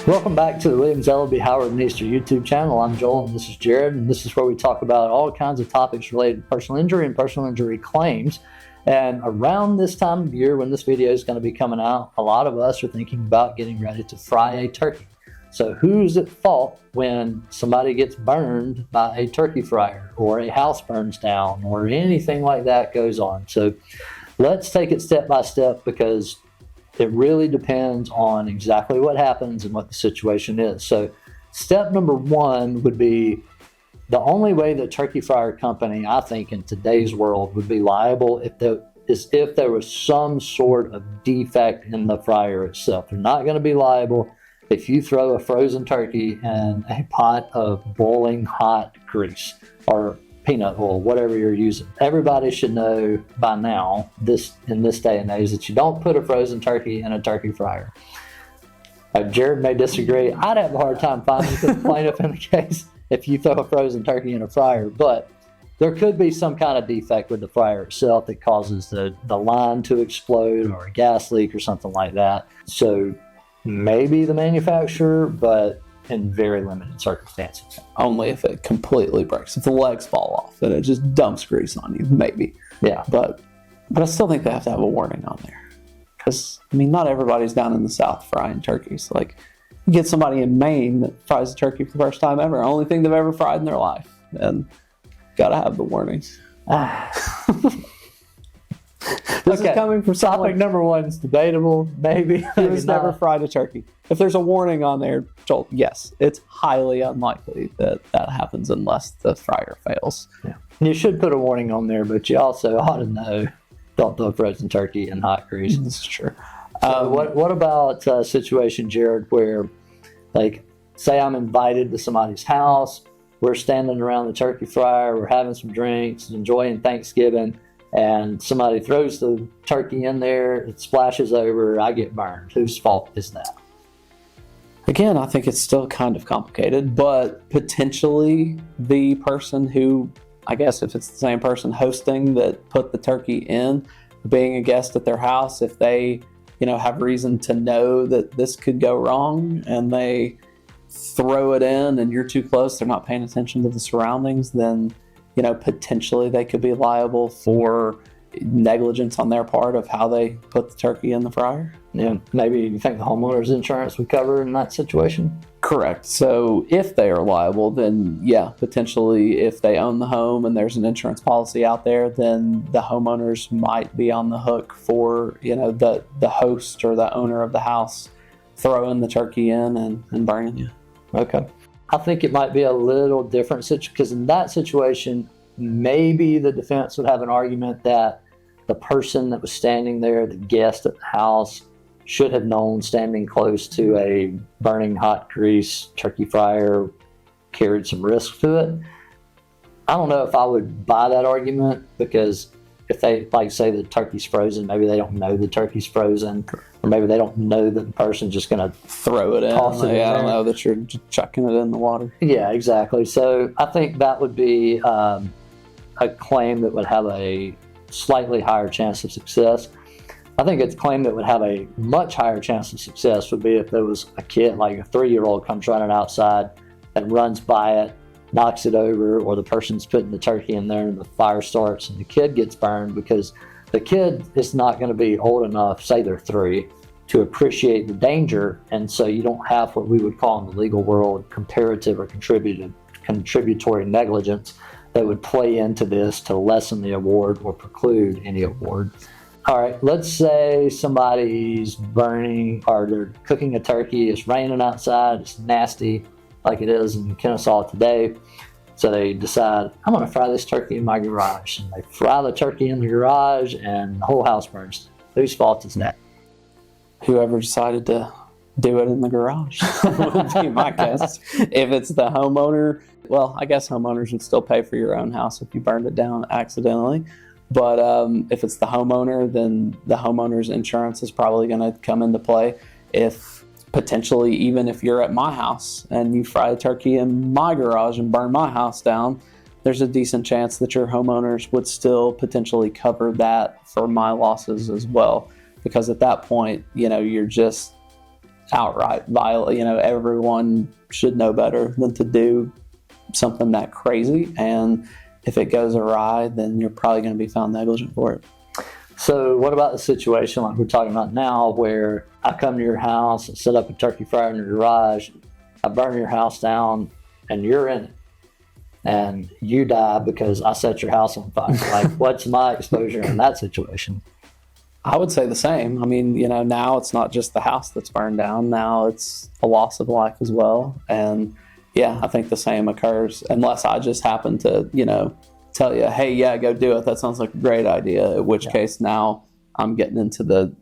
Welcome back to the Williams Elleby Howard Easter YouTube channel. I'm Joel and this is Jared, and this is where we talk about all kinds of topics related to personal injury and personal injury claims. And around this time of year when this video is going to be coming out, a lot of us are thinking about getting ready to fry a turkey. So who's at fault when somebody gets burned by a turkey fryer or a house burns down or anything like that goes on? So let's take it step by step, because it really depends on exactly what happens and what the situation is. So step number one would be the only way the turkey fryer company, I think, in today's world would be liable if there was some sort of defect in the fryer itself. They're not going to be liable if you throw a frozen turkey in a pot of boiling hot grease or peanut oil, whatever you're using. Everybody should know by now, in this day and age, that you don't put a frozen turkey in a turkey fryer. Jared may disagree. I'd have a hard time finding the plaintiff in the case if you throw a frozen turkey in a fryer, but there could be some kind of defect with the fryer itself that causes the line to explode or a gas leak or something like that. So maybe the manufacturer, but in very limited circumstances. Only if it completely breaks. If the legs fall off and it just dumps grease on you, maybe. Yeah. But I still think they have to have a warning on there. Because, I mean, not everybody's down in the South frying turkeys. Like, you get somebody in Maine that fries a turkey for the first time ever. Only thing they've ever fried in their life. And gotta have the warnings. This is coming from topic number one is debatable, maybe. Who's never fried a turkey? If there's a warning on there, Joel, yes, it's highly unlikely that happens unless the fryer fails. Yeah. You should put a warning on there, but you also ought to know, don't throw frozen turkey in hot grease. This is true. So what about a situation, Jared, where, like, say I'm invited to somebody's house, we're standing around the turkey fryer, we're having some drinks, enjoying Thanksgiving, and somebody throws the turkey in there, it splashes over, I get burned. Whose fault is that? Again, I think it's still kind of complicated, but potentially the person who, I guess if it's the same person hosting that put the turkey in, being a guest at their house, if they, have reason to know that this could go wrong and they throw it in and you're too close, they're not paying attention to the surroundings, then potentially they could be liable for negligence on their part of how they put the turkey in the fryer. Yeah, maybe you think the homeowner's insurance would cover in that situation? Correct. So if they are liable, then yeah, potentially if they own the home and there's an insurance policy out there, then the homeowners might be on the hook for, the host or the owner of the house throwing the turkey in and burning you. Okay. I think it might be a little different because in that situation, maybe the defense would have an argument that the person that was standing there, the guest at the house, should have known standing close to a burning hot grease turkey fryer carried some risk to it. I don't know if I would buy that argument, because if they, like, say the turkey's frozen, maybe they don't know the turkey's frozen, or maybe they don't know that the person's just going to throw it in. I don't know that you're just chucking it in the water. Yeah, exactly. So I think that would be a claim that would have a slightly higher chance of success. I think it's a claim that would have a much higher chance of success would be if there was a kid, like a 3-year-old comes running outside and runs by it, knocks it over, or the person's putting the turkey in there and the fire starts and the kid gets burned, because the kid is not going to be old enough, say they're 3, to appreciate the danger. And so you don't have what we would call in the legal world comparative or contributory negligence that would play into this to lessen the award or preclude any award. All right, let's say somebody's burning or they're cooking a turkey, it's raining outside, it's nasty like it is in Kennesaw today. So they decide, I'm going to fry this turkey in my garage. And they fry the turkey in the garage and the whole house burns. Whose fault is that? Whoever decided to do it in the garage would be my guess. If it's the homeowner, well, I guess homeowners would still pay for your own house if you burned it down accidentally. But if it's the homeowner, then the homeowner's insurance is probably going to come into play. If potentially, even if you're at my house and you fry a turkey in my garage and burn my house down, there's a decent chance that your homeowners would still potentially cover that for my losses as well. Because at that point, you're just outright violate. Everyone should know better than to do something that crazy. And if it goes awry, then you're probably going to be found negligent for it. So what about the situation like we're talking about now, where I come to your house and set up a turkey fryer in your garage, I burn your house down, and you're in it, and you die because I set your house on fire? Like, what's my exposure in that situation? I would say the same. I mean, now it's not just the house that's burned down. Now it's a loss of life as well. And yeah, I think the same occurs, unless I just happen to, tell you, hey, yeah, go do it. That sounds like a great idea. In which case now I'm getting into the,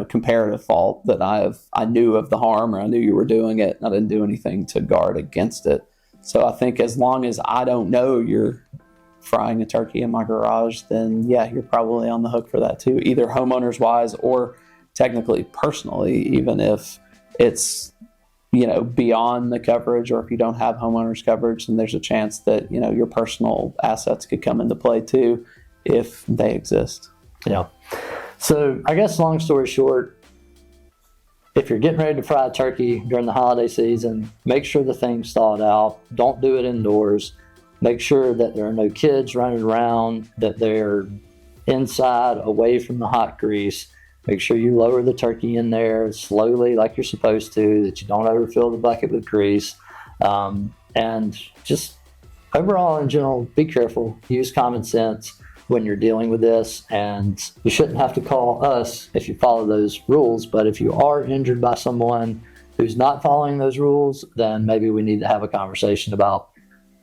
comparative fault that I knew of the harm, or I knew you were doing it, and I didn't do anything to guard against it. So I think as long as I don't know you're frying a turkey in my garage, then yeah, you're probably on the hook for that too, either homeowners wise or technically personally, even if it's, beyond the coverage, or if you don't have homeowners coverage, then there's a chance that, your personal assets could come into play too, if they exist. Yeah. So I guess long story short, if you're getting ready to fry a turkey during the holiday season, make sure the thing's thawed out. Don't do it indoors. Make sure that there are no kids running around, that they're inside, away from the hot grease. Make sure you lower the turkey in there slowly like you're supposed to, that you don't overfill the bucket with grease. And just overall, in general, be careful. Use common sense when you're dealing with this. And you shouldn't have to call us if you follow those rules. But if you are injured by someone who's not following those rules, then maybe we need to have a conversation about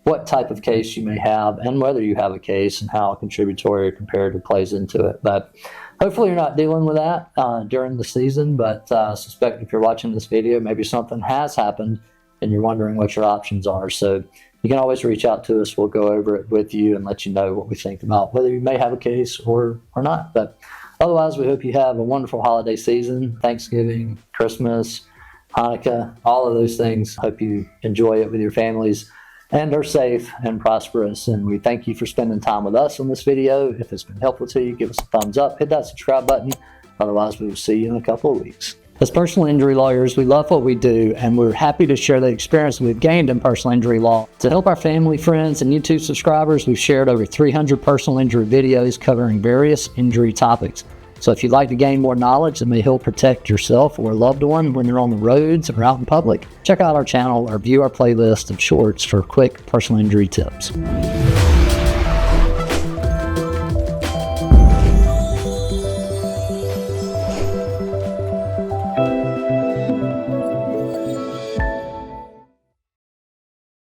what type of case you may have, and whether you have a case, and how contributory or comparative plays into it. But hopefully you're not dealing with that during the season, but I suspect if you're watching this video, maybe something has happened and you're wondering what your options are. So you can always reach out to us. We'll go over it with you and let you know what we think about whether you may have a case or not. But otherwise, we hope you have a wonderful holiday season, Thanksgiving, Christmas, Hanukkah, all of those things. Hope you enjoy it with your families and are safe and prosperous. And we thank you for spending time with us on this video. If it's been helpful to you, give us a thumbs up, hit that subscribe button. Otherwise, we will see you in a couple of weeks. As personal injury lawyers, we love what we do, and we're happy to share the experience we've gained in personal injury law. To help our family, friends, and YouTube subscribers, we've shared over 300 personal injury videos covering various injury topics. So if you'd like to gain more knowledge that may help protect yourself or a loved one when you're on the roads or out in public, check out our channel or view our playlist of shorts for quick personal injury tips.